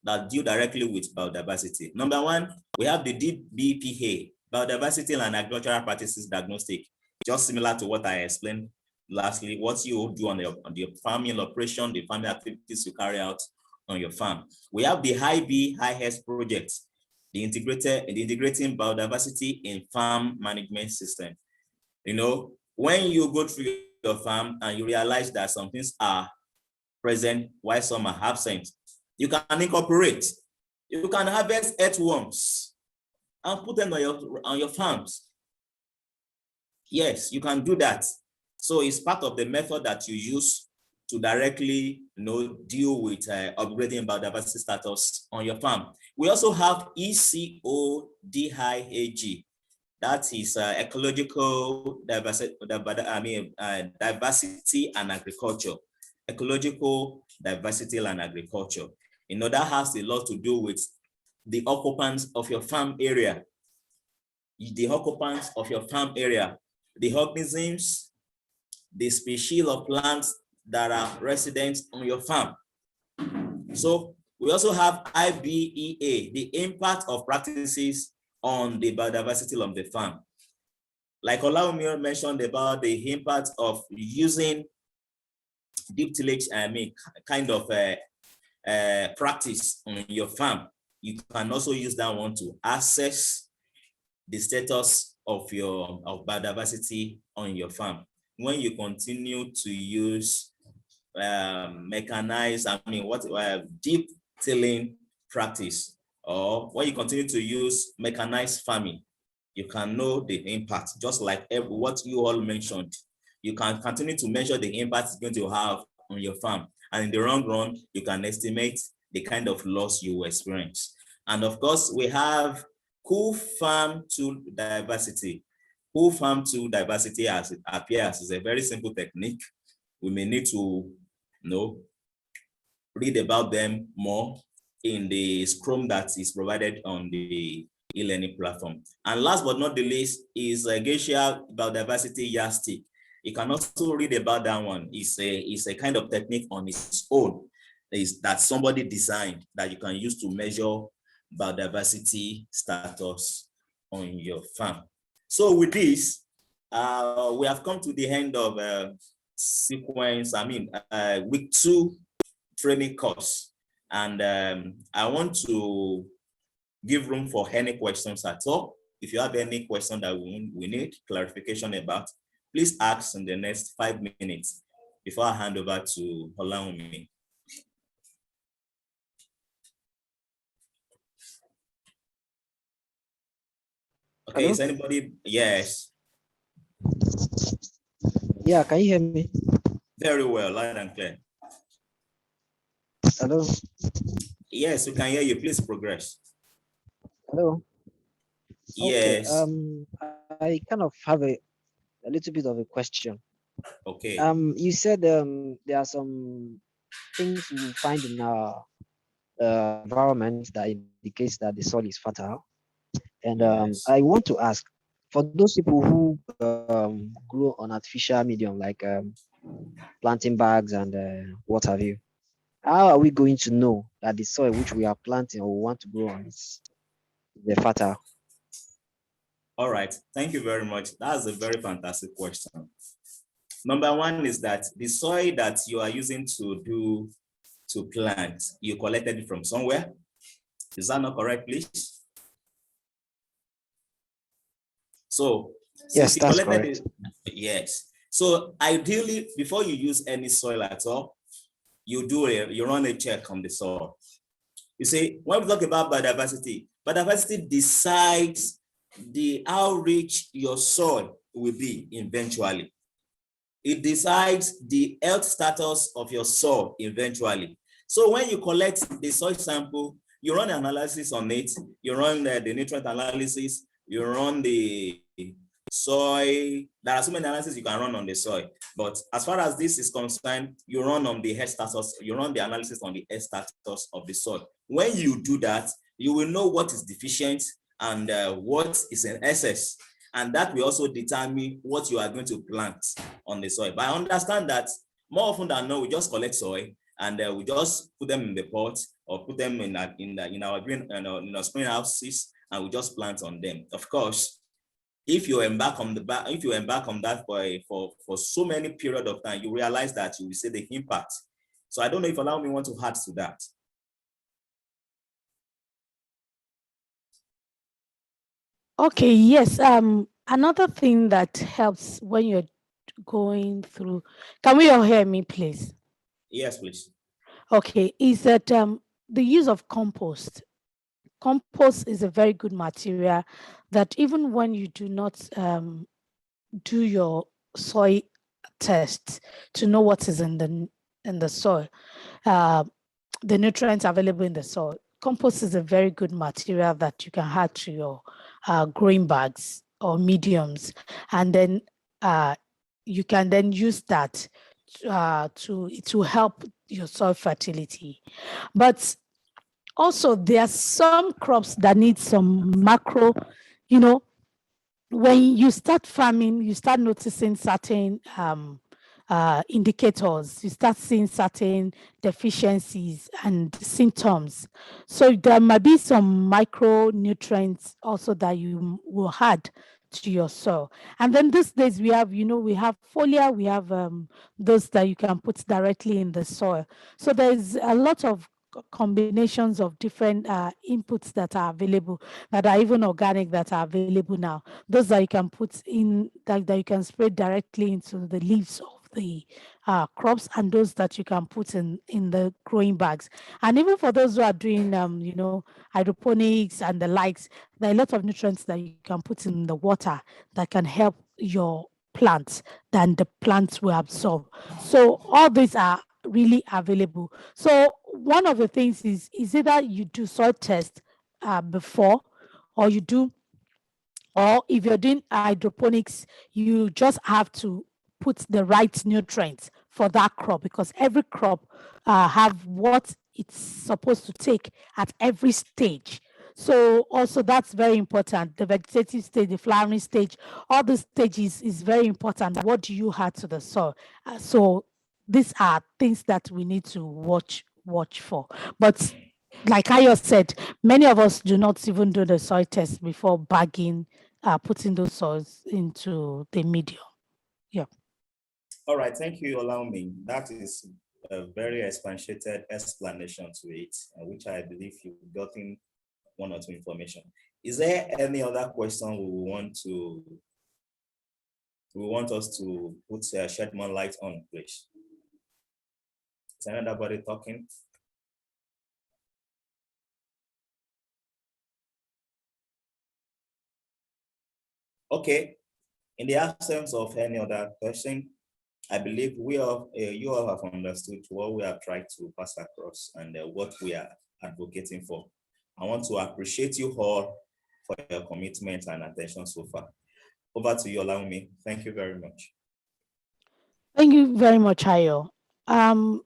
that deal directly with biodiversity? Number one, we have the DBPA, Biodiversity and Agricultural Practices Diagnostic, just similar to what I explained lastly, what you do on the farming operation, the farming activities you carry out on your farm. We have the High-B, High-S project, the integrating biodiversity in farm management system. You know, when you go through your farm and you realize that some things are present while some are absent, you can incorporate. You can harvest earthworms and put them on your farms. Yes, you can do that. So it's part of the method that you use to directly, deal with upgrading biodiversity status on your farm. We also have ECODIAG. That is ecological diversity, diversity and agriculture. Ecological diversity and agriculture. That has a lot to do with the occupants of your farm area. The occupants of your farm area, the organisms, the species of plants that are resident on your farm. So we also have IBEA, the impact of practices on the biodiversity of the farm. Like Olawumi mentioned about the impact of using deep tillage, kind of practice on your farm. You can also use that one to assess the status of biodiversity on your farm. When you continue to use mechanized, deep tilling practice, or when you continue to use mechanized farming, you can know the impact, just like what you all mentioned. You can continue to measure the impact it's going to have on your farm. And in the long run, you can estimate the kind of loss you will experience. And of course, we have Cool Farm to Diversity. Cool Farm to Diversity, as it appears, is a very simple technique. We may need to read about them more in the Scrum that is provided on the e-learning platform. And last but not the least is Geisha Biodiversity Yardstick. You can also read about that one. It's a kind of technique on its own that somebody designed that you can use to measure biodiversity status on your farm. So with this, we have come to the end of week 2 training course. And I want to give room for any questions at all. If you have any question that we need clarification about, please ask in the next 5 minutes before I hand over to Olawumi. Okay, Hello? is anybody? Yes. Yeah, can you hear me? Very well, loud and clear. Hello? Yes, we can hear you. Please progress. Hello? Yes. Okay, I kind of have a little bit of a question. Okay. You said there are some things we find in our environment that indicates that the soil is fertile. And Yes. I want to ask, for those people who grow on artificial medium like planting bags and what have you, how are we going to know that the soil which we are planting or want to grow on is fertile? All right. Thank you very much. That's a very fantastic question. Number one is that the soil that you are using to plant, you collected it from somewhere. Is that not correct, please? So Yes, since you that's collected correct. it, yes. So ideally, before you use any soil at all, you run a check on the soil. You see, when we talk about biodiversity decides how rich your soil will be eventually. It decides the health status of your soil eventually. So when you collect the soil sample, you run analysis on it, you run the nutrient analysis, you run the soil. There are so many analyses you can run on the soil. But as far as this is concerned, you run on the health status, you run the analysis on the health status of the soil. When you do that, you will know what is deficient and what is in excess. And that will also determine what you are going to plant on the soil. But I understand that more often than not, we just collect soil and we just put them in the pot or put them in our green in our spring houses, and we just plant on them. Of course, if you embark on that for so many period of time, you realize that you will see the impact. So I don't know if allow me want to add to that. Okay, yes. Another thing that helps when you're going through, can we all hear me, please? Yes, please. Okay, is that the use of compost. Compost is a very good material that even when you do not do your soil test to know what is in the soil, the nutrients available in the soil, compost is a very good material that you can add to your growing bags or mediums, and then you can then use that to help your soil fertility. But also, there are some crops that need some macro, when you start farming, you start noticing certain indicators, you start seeing certain deficiencies and symptoms. So there might be some micronutrients also that you will add to your soil. And then these days we have foliar, we have those that you can put directly in the soil. So there's a lot of combinations of different inputs that are available, that are even organic, that are available now. Those that you can put in, that you can spray directly into the leaves of the crops, and those that you can put in the growing bags. And even for those who are doing hydroponics and the likes, there are a lot of nutrients that you can put in the water that can help your plants, then the plants will absorb. So all these are really available. So one of the things is either you do soil test before, or if you're doing hydroponics, you just have to put the right nutrients for that crop, because every crop have what it's supposed to take at every stage. So also that's very important. The vegetative stage, the flowering stage, all the stages is very important. What do you add to the soil? So these are things that we need to watch for. But like I said, many of us do not even do the soil test before bagging, putting those soils into the medium. Yeah. All right, thank you, allow me. That is a very expatiated explanation to it, which I believe you've gotten one or two information. Is there any other question we want us to shed more light on, please? Is anybody talking? Okay, in the absence of any other question, I believe you all have understood what we have tried to pass across and what we are advocating for. I want to appreciate you all for your commitment and attention so far. Over to you, allow me. Thank you very much. Thank you very much, Ayo.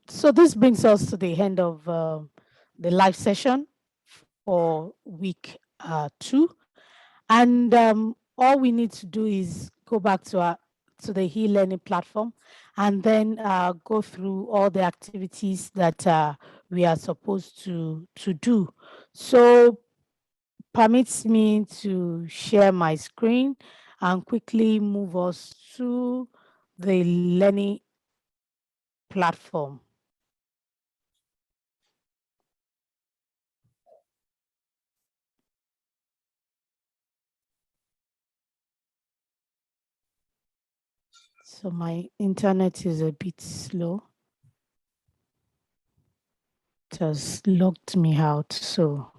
So this brings us to the end of the live session for week 2. And all we need to do is go back to the e-learning platform, and then go through all the activities that we are supposed to do. So permits me to share my screen and quickly move us to the learning platform. So my internet is a bit slow. It has locked me out. So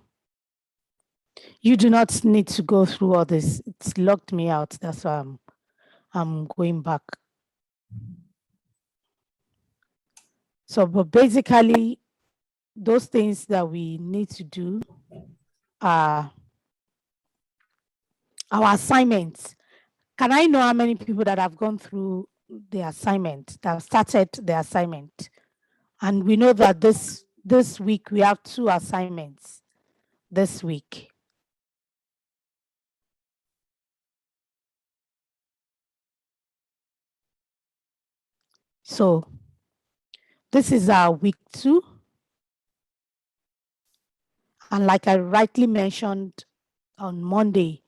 you do not need to go through all this. It's locked me out. That's why I'm going back. So, but basically, those things that we need to do are our assignments. Can I know how many people that have gone through the assignment, that have started the assignment? And we know that this week we have 2 assignments this week. So this is our week 2. And like I rightly mentioned on Monday,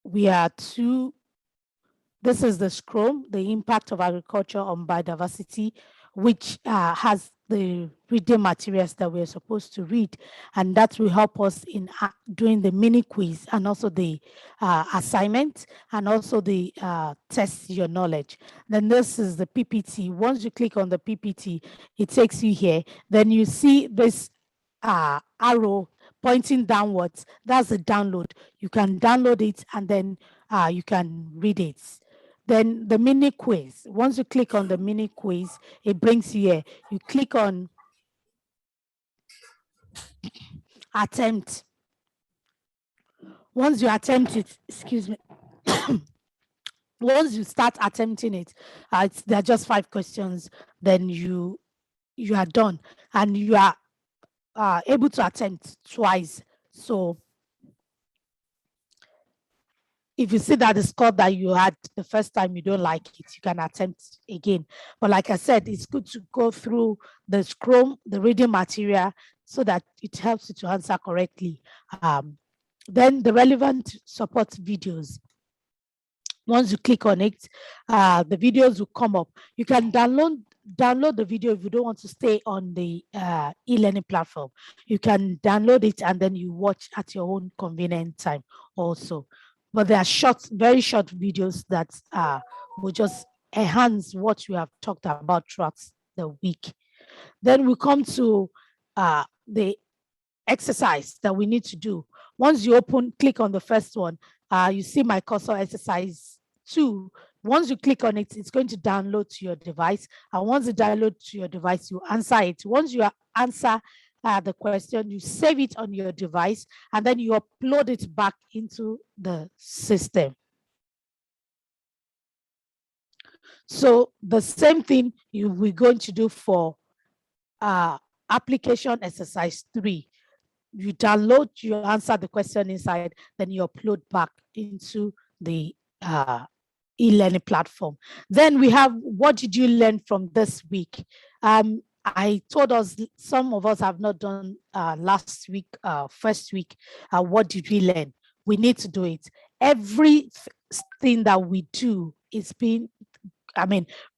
we are 2. This is the Scrum, the impact of agriculture on biodiversity, which has the reading materials that we're supposed to read. And that will help us in doing the mini quiz and also the assignment and also the test your knowledge. Then this is the PPT. Once you click on the PPT, it takes you here. Then you see this arrow pointing downwards. That's the download. You can download it and then you can read it. Then the mini quiz. Once you click on the mini quiz, it brings you here. You click on attempt. Once you attempt it, excuse me. Once you start attempting it, there are just 5 questions. Then you are done, and you are able to attempt twice. So if you see that the score that you had the first time, you don't like it, you can attempt again. But like I said, it's good to go through the Scrum, the reading material, so that it helps you to answer correctly. Then the relevant support videos. Once you click on it, the videos will come up. You can download the video if you don't want to stay on the e-learning platform. You can download it and then you watch at your own convenient time also. But there are short, very short videos that will just enhance what we have talked about throughout the week. Then we come to the exercise that we need to do. Once you click on the first one, you see my cursor exercise 2. Once you click on it, it's going to download to your device. And once it downloads to your device, you answer it. Once you answer the question, you save it on your device, and then you upload it back into the system. So the same thing we're going to do for application exercise 3. You download, you answer the question inside, then you upload back into the e-learning platform. Then we have, what did you learn from this week? I told us, some of us have not done last week, first week. What did we learn? We need to do it. Everything that we do is being,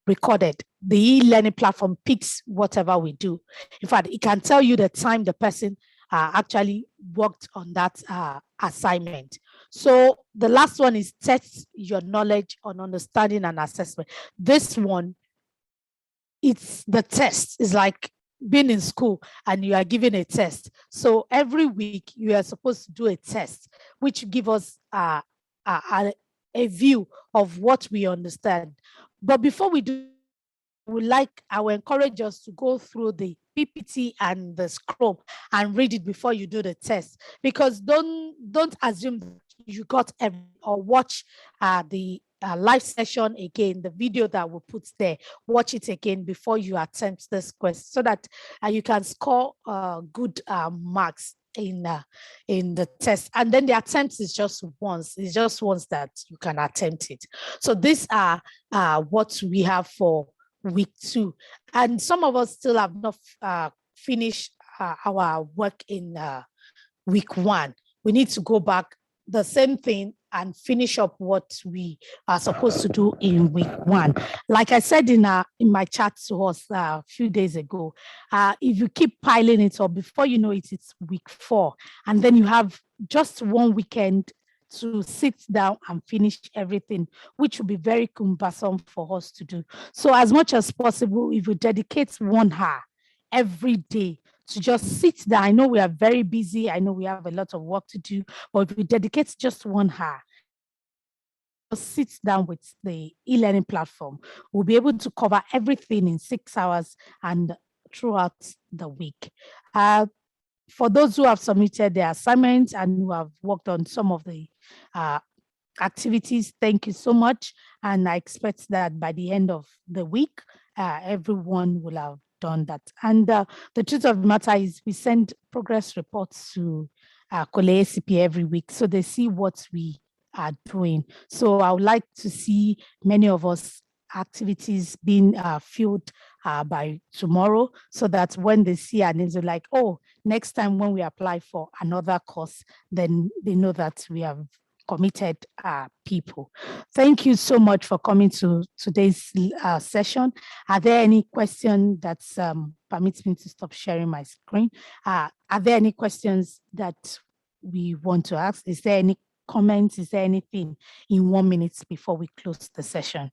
recorded. The e-learning platform picks whatever we do. In fact, it can tell you the time the person actually worked on that assignment. So the last one is test your knowledge on understanding and assessment. This one, it's the test. It's like being in school and you are given a test. So every week you are supposed to do a test, which give us a view of what we understand. But before we do, I will encourage us to go through the PPT and the Scrum and read it before you do the test, because don't assume you got or watch the live session again, the video that we put there, watch it again before you attempt this quest, so that you can score good marks in the test. And then the attempt is just once. It's just once that you can attempt it. So these are what we have for week 2, and some of us still have not finished our work in week 1. We need to go back. The same thing, and finish up what we are supposed to do in week 1. Like I said in my chat to us a few days ago, if you keep piling it up, before you know it, it's week 4, and then you have just one weekend to sit down and finish everything, which will be very cumbersome for us to do. So as much as possible, if you dedicate 1 hour every day to just sit down, I know we are very busy, I know we have a lot of work to do, but if we dedicate just 1 hour, sit down with the e-learning platform, we'll be able to cover everything in 6 hours and throughout the week. For those who have submitted their assignments and who have worked on some of the activities, thank you so much. And I expect that by the end of the week, everyone will have done that. And the truth of the matter is we send progress reports to Kole ACP every week, so they see what we are doing. So I would like to see many of us activities being filled by tomorrow, so that when they see our names, they're like, oh, next time when we apply for another course, then they know that we have committed people. Thank you so much for coming to today's session. Are there any questions that permits me to stop sharing my screen? Are there any questions that we want to ask? Is there any comments? Is there anything in 1 minute before we close the session?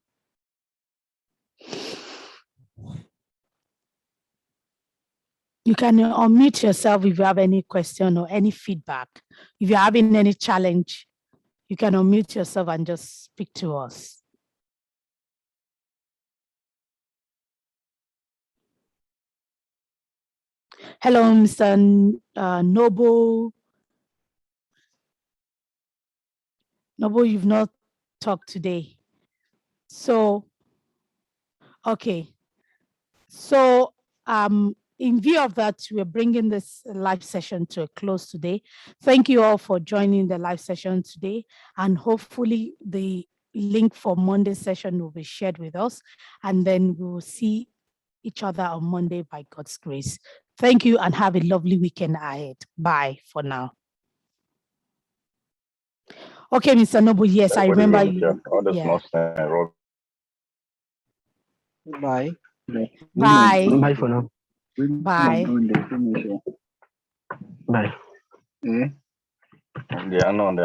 You can unmute yourself if you have any question or any feedback. If you're having any challenge, you can unmute yourself and just speak to us. Hello, Mr. Noble. Noble, you've not talked today. So, okay. So, in view of that, we're bringing this live session to a close today. Thank you all for joining the live session today, and hopefully the link for Monday's session will be shared with us, and then we will see each other on Monday by God's grace. Thank you and have a lovely weekend ahead. Bye for now. Okay, Mr. Noble, yes, I remember you. Yeah. Bye. Bye. Bye for now. Bye. Bye. They are on the